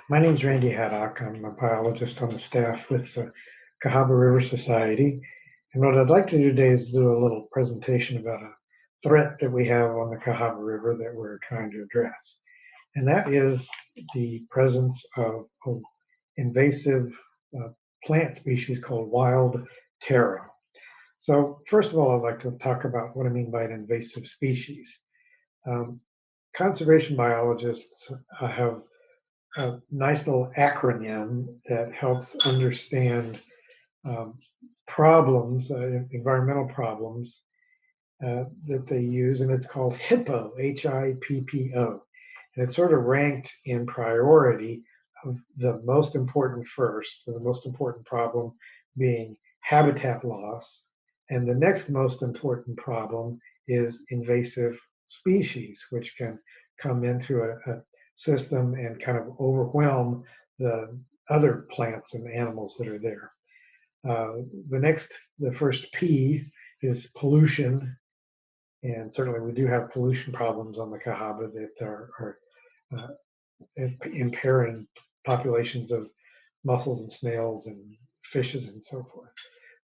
My name's Randy Haddock. I'm a biologist on the staff with the Cahaba River Society. And what I'd like to do today is do a little presentation about a threat that we have on the Cahaba River that we're trying to address. And that is the presence of an invasive plant species called wild taro. So first of all, I'd like to talk about what I mean by an invasive species. Conservation biologists have a nice little acronym that helps understand problems, environmental problems that they use, and it's called HIPPO, HIPPO. And it's sort of ranked in priority of the most important first, so the most important problem being habitat loss, and the next most important problem is invasive species, which can come into a system and kind of overwhelm the other plants and animals that are there. The first P is pollution, and certainly we do have pollution problems on the Cahaba that are impairing populations of mussels and snails and fishes and so forth.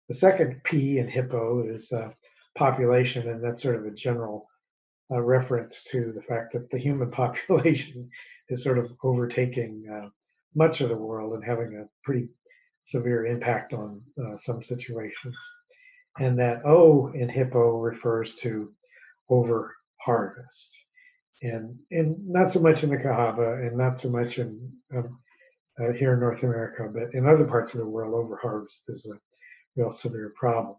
The second P in hippo is population, and that's sort of a general reference to the fact that the human population is sort of overtaking much of the world and having a pretty severe impact on some situations. And that O in hippo refers to over harvest. And not so much in the Cahaba and not so much in here in North America, but in other parts of the world, over harvest is a real severe problem.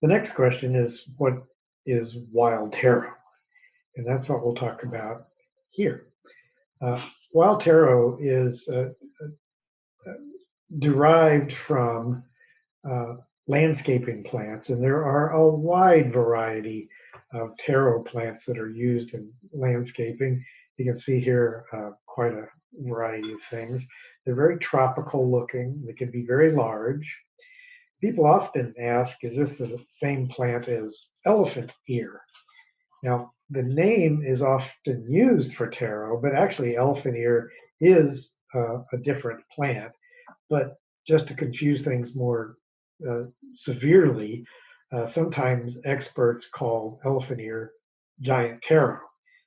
The next question is, what is wild taro? And that's what we'll talk about here. Wild taro is derived from landscaping plants, and there are a wide variety of taro plants that are used in landscaping. You can see here quite a variety of things. They're very tropical looking. They can be very large. People often ask, is this the same plant as elephant ear? Now, the name is often used for taro, but actually elephant ear is a different plant. But just to confuse things more severely, sometimes experts call elephant ear giant taro.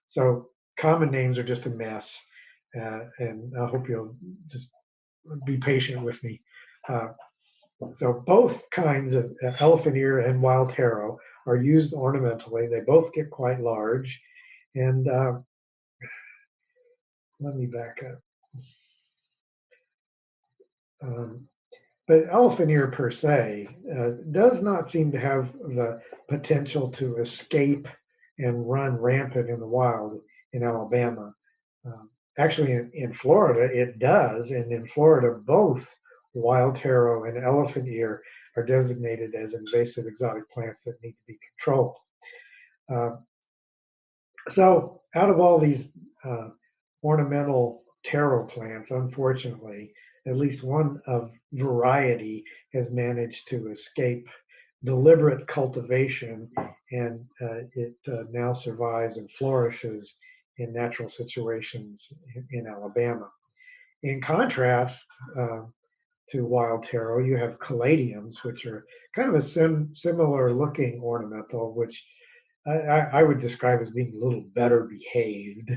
So common names are just a mess, and I hope you'll just be patient with me. So both kinds of elephant ear and wild taro are used ornamentally. They both get quite large. And let me back up. But elephant ear per se does not seem to have the potential to escape and run rampant in the wild in Alabama. Actually, in Florida, it does. And in Florida, both wild taro and elephant ear are designated as invasive exotic plants that need to be controlled. So out of all these ornamental taro plants, unfortunately, at least one of variety has managed to escape deliberate cultivation, and it now survives and flourishes in natural situations in Alabama. In contrast to wild taro, you have caladiums, which are kind of a similar looking ornamental, which I would describe as being a little better behaved.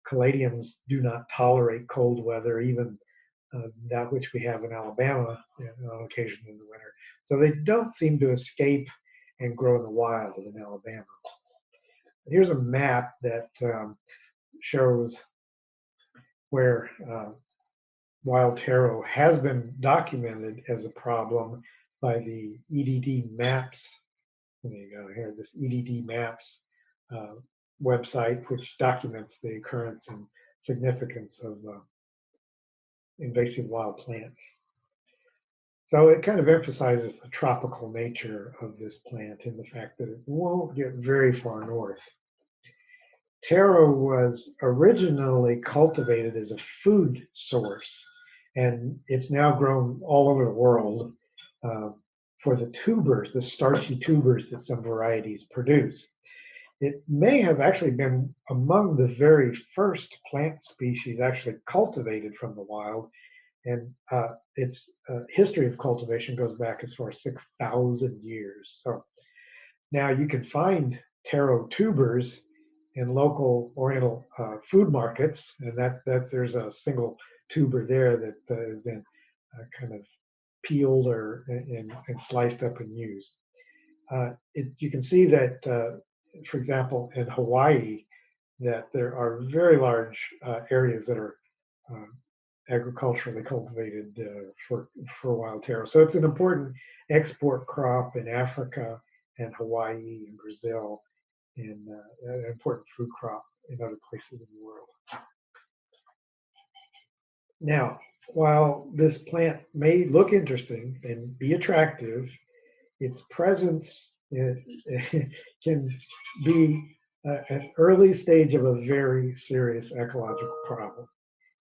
Caladiums do not tolerate cold weather, even that which we have in Alabama on occasion in the winter. So they don't seem to escape and grow in the wild in Alabama. Here's a map that shows where wild taro has been documented as a problem by the EDD Maps. There you go, here, this EDD Maps website, which documents the occurrence and significance of invasive wild plants. So it kind of emphasizes the tropical nature of this plant and the fact that it won't get very far north. Taro was originally cultivated as a food source, and it's now grown all over the world for the tubers, the starchy tubers that some varieties produce. It may have actually been among the very first plant species actually cultivated from the wild, and its history of cultivation goes back as far as 6,000 years. So now you can find taro tubers in local Oriental food markets, and there's a single tuber there that has been kind of peeled and sliced up and used. You can see that, for example, in Hawaii, that there are very large areas that are uh, agriculturally cultivated for wild taro. So it's an important export crop in Africa and Hawaii and Brazil, and an important food crop in other places in the world. Now, while this plant may look interesting and be attractive, its presence can be an early stage of a very serious ecological problem.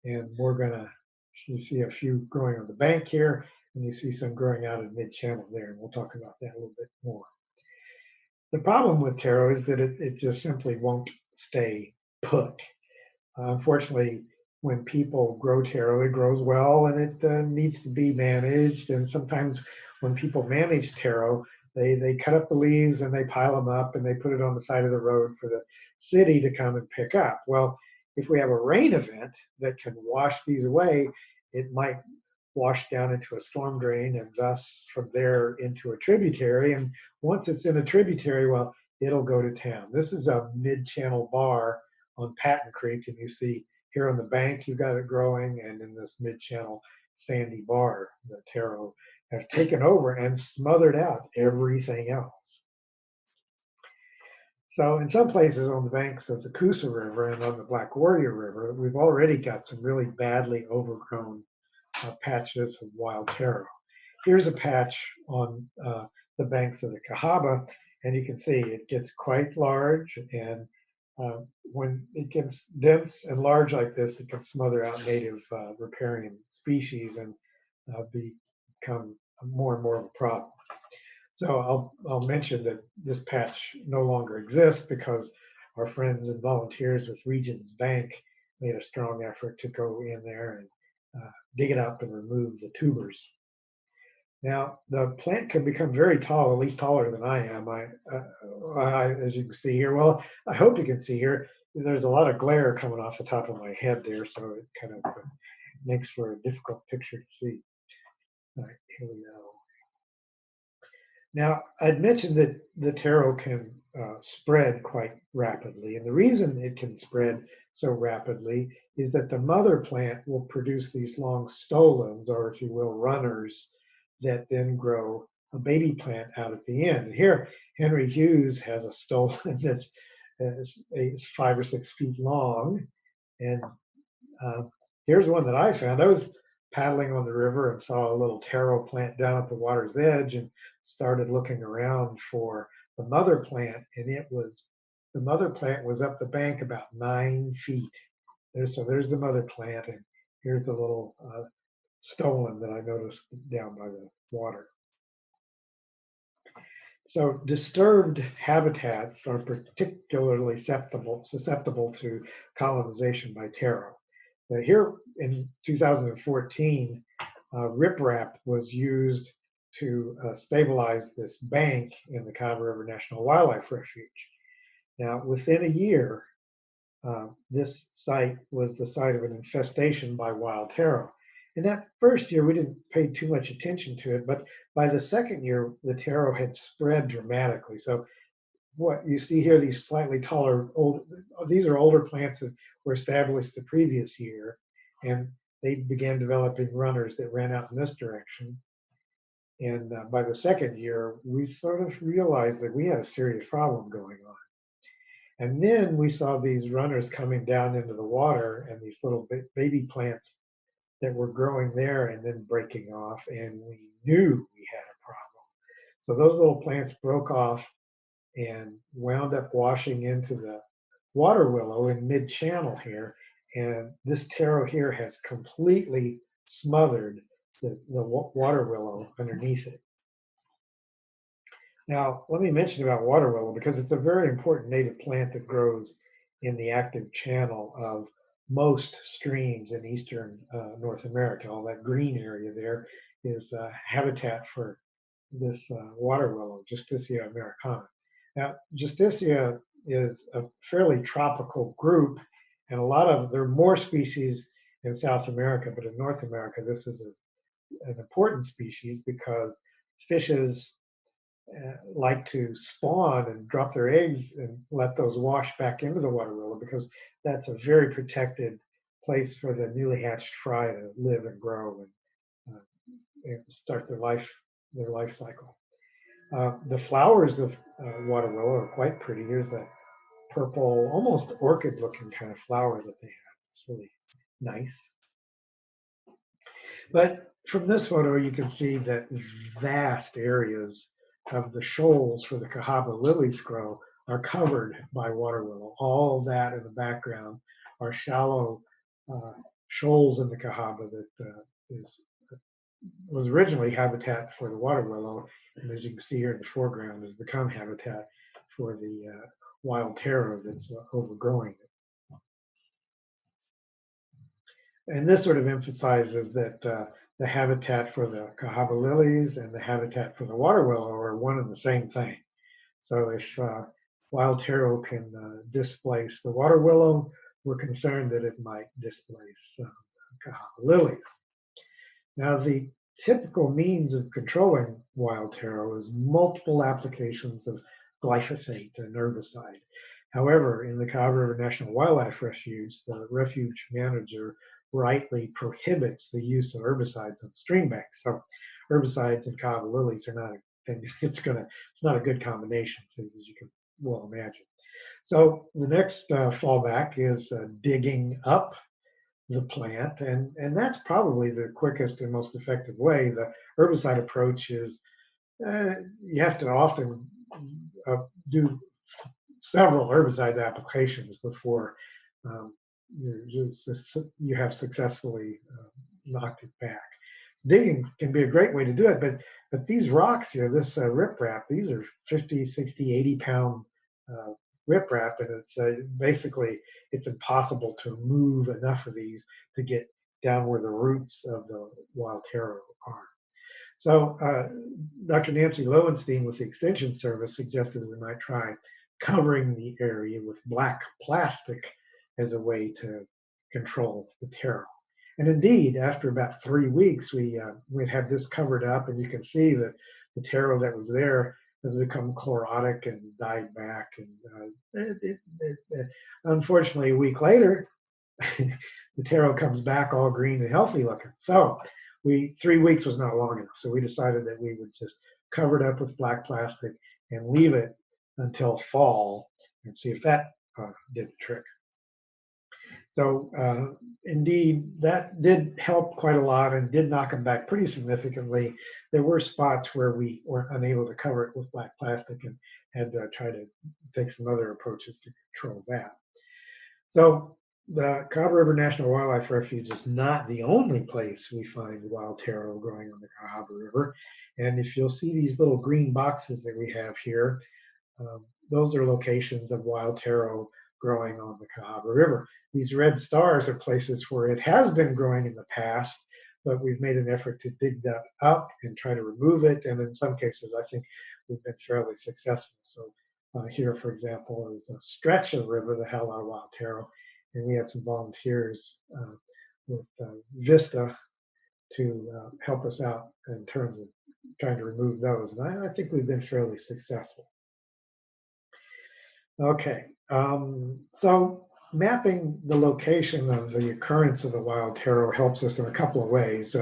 And we're gonna, you see a few growing on the bank here, and you see some growing out in mid-channel there, and we'll talk about that a little bit more. The problem with taro is that it just simply won't stay put. Unfortunately, when people grow taro, it grows well and it needs to be managed. And sometimes when people manage taro, they cut up the leaves and they pile them up and they put it on the side of the road for the city to come and pick up. Well, if we have a rain event that can wash these away, it might wash down into a storm drain and thus from there into a tributary. And once it's in a tributary, well, it'll go to town. This is a mid-channel bar on Patton Creek, and you see here on the bank you've got it growing, and in this mid-channel sandy bar, the taro have taken over and smothered out everything else. So in some places on the banks of the Coosa River and on the Black Warrior River, we've already got some really badly overgrown patches of wild taro. Here's a patch on the banks of the Cahaba, and you can see it gets quite large, and when it gets dense and large like this, it can smother out native riparian species and become more and more of a problem. So I'll mention that this patch no longer exists because our friends and volunteers with Regions Bank made a strong effort to go in there and dig it up and remove the tubers. Now, the plant can become very tall, at least taller than I am. As you can see here, well, I hope you can see here, there's a lot of glare coming off the top of my head there, so it kind of makes for a difficult picture to see. All right, here we go. Now, I'd mentioned that the taro can spread quite rapidly, and the reason it can spread so rapidly is that the mother plant will produce these long stolons, or if you will, runners, that then grow a baby plant out at the end. And here, Henry Hughes has a stolon that's 5 or 6 feet long, and here's one that I found. I was paddling on the river and saw a little taro plant down at the water's edge and started looking around for the mother plant, and the mother plant was up the bank about 9 feet. So there's the mother plant, and here's the little stolon that I noticed down by the water. So disturbed habitats are particularly susceptible to colonization by taro. Here in 2014, riprap was used to stabilize this bank in the Cahaba River National Wildlife Refuge. Now, within a year, this site was the site of an infestation by wild taro. In that first year, we didn't pay too much attention to it, but by the second year, the taro had spread dramatically. So what you see here, these slightly taller, these are older plants that were established the previous year, and they began developing runners that ran out in this direction. And by the second year, we sort of realized that we had a serious problem going on. And then we saw these runners coming down into the water and these little baby plants that were growing there and then breaking off, and we knew we had a problem. So those little plants broke off and wound up washing into the water willow in mid-channel here, and this taro here has completely smothered the water willow underneath it. Now, let me mention about water willow because it's a very important native plant that grows in the active channel of most streams in eastern North America. All that green area there is habitat for this water willow, Justicia americana. Now, Justicia is a fairly tropical group, and there are more species in South America, but in North America, this is an important species because fishes like to spawn and drop their eggs and let those wash back into the water willow because that's a very protected place for the newly hatched fry to live and grow and start their life cycle. The flowers of water willow are quite pretty. Here's a purple, almost orchid-looking kind of flower that they have. It's really nice. But from this photo, you can see that vast areas of the shoals where the Cahaba lilies grow are covered by water willow. All of that in the background are shallow shoals in the Cahaba that was originally habitat for the water willow, and as you can see here in the foreground, has become habitat for the wild taro that's overgrowing it. And this sort of emphasizes that the habitat for the Cahaba lilies and the habitat for the water willow are one and the same thing. So if wild taro can displace the water willow, we're concerned that it might displace Cahaba lilies. Now, the typical means of controlling wild taro is multiple applications of glyphosate, an herbicide. However, in the Cahaba River National Wildlife Refuge, the refuge manager rightly prohibits the use of herbicides on stream banks. So herbicides and Cahaba lilies are not it's not a good combination, as you can well imagine. So the next fallback is digging up the plant, and that's probably the quickest and most effective way. The herbicide approach is you have to often do several herbicide applications before you have successfully knocked it back. So digging can be a great way to do it, but these rocks here, this riprap, these are 50, 60, 80 pound riprap, and it's basically it's impossible to move enough of these to get down where the roots of the wild taro are. So Dr. Nancy Lowenstein with the Extension Service suggested we might try covering the area with black plastic as a way to control the taro. And indeed, after about 3 weeks, we'd had this covered up, and you can see that the taro that was there has become chlorotic and died back. And unfortunately, a week later, the taro comes back all green and healthy looking. So 3 weeks was not long enough. So we decided that we would just cover it up with black plastic and leave it until fall and see if that did the trick. So indeed, that did help quite a lot and did knock them back pretty significantly. There were spots where we were unable to cover it with black plastic and had to try to take some other approaches to control that. So the Cahaba River National Wildlife Refuge is not the only place we find wild taro growing on the Cahaba River. And if you'll see these little green boxes that we have here, those are locations of wild taro growing on the Cahaba River. These red stars are places where it has been growing in the past, but we've made an effort to dig that up and try to remove it. And in some cases, I think we've been fairly successful. So here, for example, is a stretch of the river that had a lot of wild taro. And we had some volunteers with Vista to help us out in terms of trying to remove those. And I think we've been fairly successful. Okay, so mapping the location of the occurrence of the wild taro helps us in a couple of ways.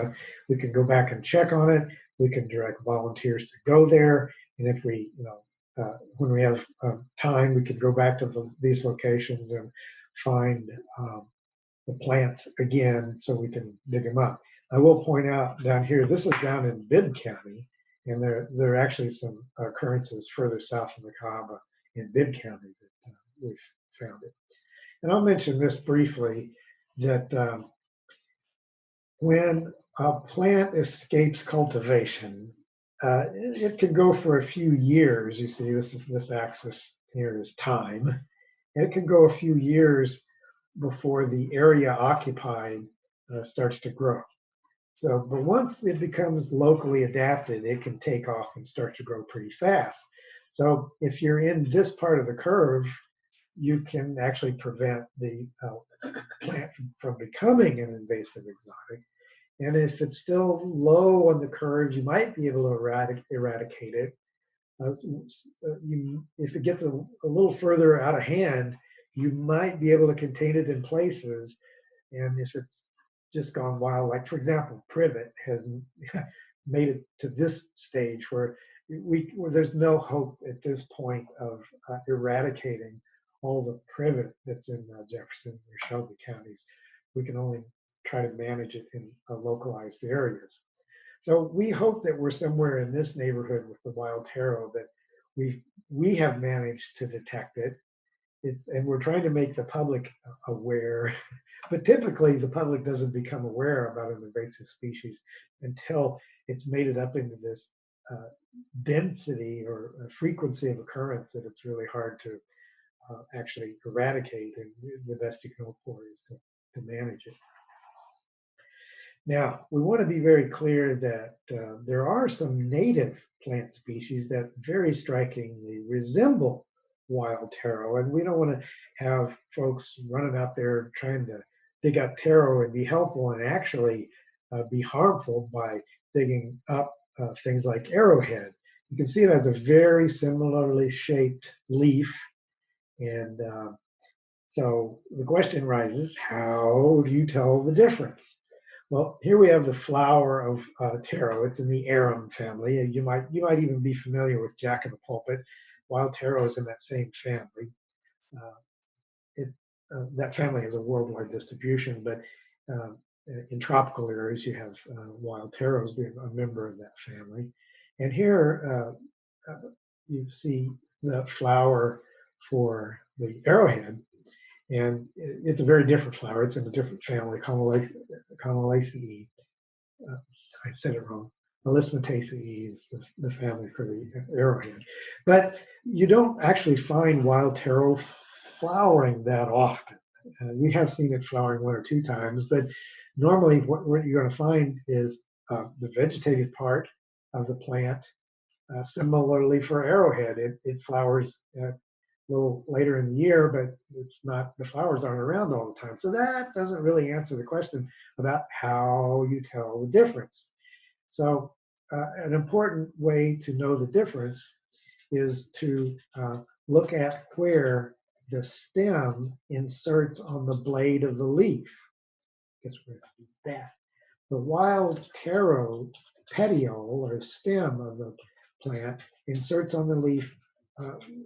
We can go back and check on it. We can direct volunteers to go there, and if we, when we have time, we can go back to these locations and find the plants again so we can dig them up. I will point out down here, this is down in Bibb County, and there are actually some occurrences further south in the Cahaba in Bibb County that we've found it. And I'll mention this briefly, that when a plant escapes cultivation, it can go for a few years. You see, this axis here is time. And it can go a few years before the area occupied starts to grow. So, but once it becomes locally adapted, it can take off and start to grow pretty fast. So if you're in this part of the curve, you can actually prevent the plant from becoming an invasive exotic. And if it's still low on the curve, you might be able to eradicate it. If it gets a little further out of hand, you might be able to contain it in places. And if it's just gone wild, like for example, privet has made it to this stage where there's no hope at this point of eradicating all the privet that's in Jefferson or Shelby counties. We can only try to manage it in localized areas. So we hope that we're somewhere in this neighborhood with the wild taro, that we have managed to detect it. And we're trying to make the public aware, but typically the public doesn't become aware about an invasive species until it's made it up into this density or frequency of occurrence that it's really hard to actually eradicate. And the best you can hope for is to manage it. Now, we want to be very clear that there are some native plant species that very strikingly resemble wild taro, and we don't want to have folks running out there trying to dig up taro and be helpful and actually be harmful by digging up things like arrowhead. You can see it has a very similarly shaped leaf, and so the question rises, how do you tell the difference? Well, here we have the flower of taro. It's in the arum family. You might even be familiar with Jack in the Pulpit. Wild taro is in that same family. That family has a worldwide distribution, but in tropical areas you have wild taros being a member of that family. And here you see the flower for the arrowhead, and it's a very different flower. It's in a different family, Comalaceae. I said it wrong. Elismataceae is the family for the arrowhead. But you don't actually find wild taro flowering that often. We have seen it flowering one or two times, but normally what you're going to find is the vegetative part of the plant. Similarly for arrowhead, it flowers a little later in the year, but it's not, the flowers aren't around all the time. So that doesn't really answer the question about how you tell the difference. So an important way to know the difference is to look at where the stem inserts on the blade of the leaf. Guess where it's that. The wild taro petiole or stem of the plant inserts on the leaf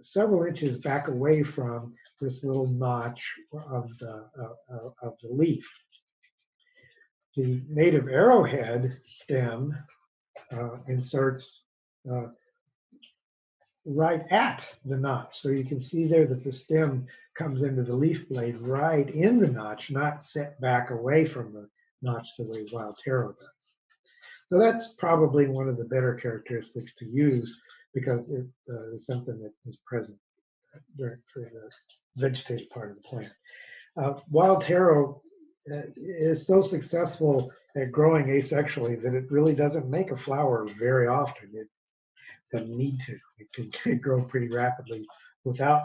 several inches back away from this little notch of the leaf. The native arrowhead stem inserts right at the notch. So you can see there that the stem comes into the leaf blade right in the notch, not set back away from the notch the way wild taro does. So that's probably one of the better characteristics to use, because it is something that is present for the vegetative part of the plant. Wild taro is so successful at growing asexually that it really doesn't make a flower very often. It doesn't need to. It can grow pretty rapidly without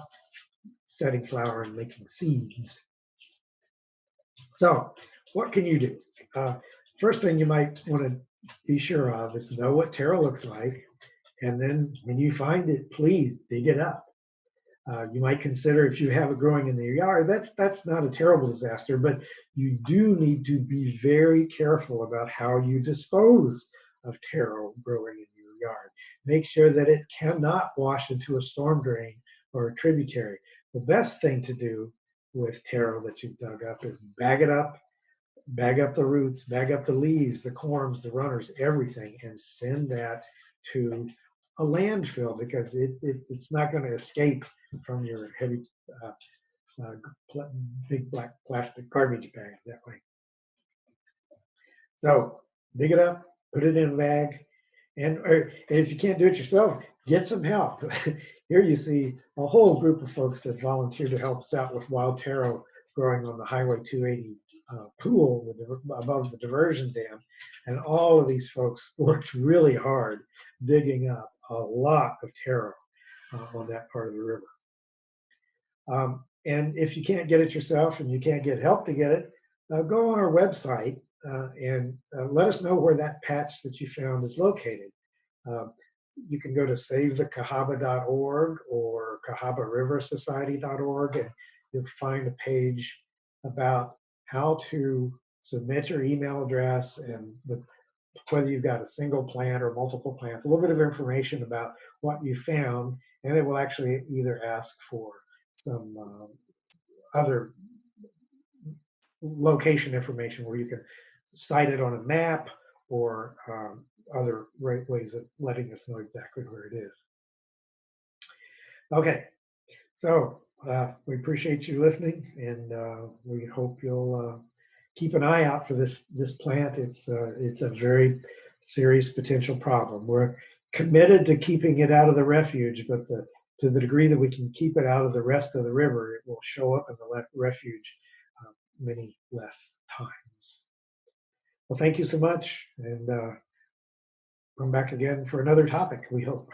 setting flower and making seeds. So what can you do? First thing you might want to be sure of is know what taro looks like. And then when you find it, please dig it up. You might consider, if you have it growing in your yard, that's not a terrible disaster, but you do need to be very careful about how you dispose of taro growing in your yard. Make sure that it cannot wash into a storm drain or a tributary. The best thing to do with taro that you've dug up is bag it up, bag up the roots, bag up the leaves, the corms, the runners, everything, and send that to a landfill, because it's not going to escape from your heavy, big black plastic garbage bags that way. So dig it up, put it in a bag, and if you can't do it yourself, get some help. Here you see a whole group of folks that volunteered to help us out with wild taro growing on the Highway 280 pool above the diversion dam. And all of these folks worked really hard digging up a lot of taro on that part of the river. And if you can't get it yourself and you can't get help to get it, go on our website and let us know where that patch that you found is located. You can go to savethecahaba.org or Cahaba River Society.org, and you'll find a page about how to submit your email address and whether you've got a single plant or multiple plants, a little bit of information about what you found, and it will actually either ask for some other location information where you can cite it on a map or other ways of letting us know exactly where it is. Okay, so we appreciate you listening, and we hope you'll keep an eye out for this plant. It's a very serious potential problem. We're committed to keeping it out of the refuge, but to the degree that we can keep it out of the rest of the river, it will show up in the refuge many less times. Well, thank you so much, and come back again for another topic, we hope.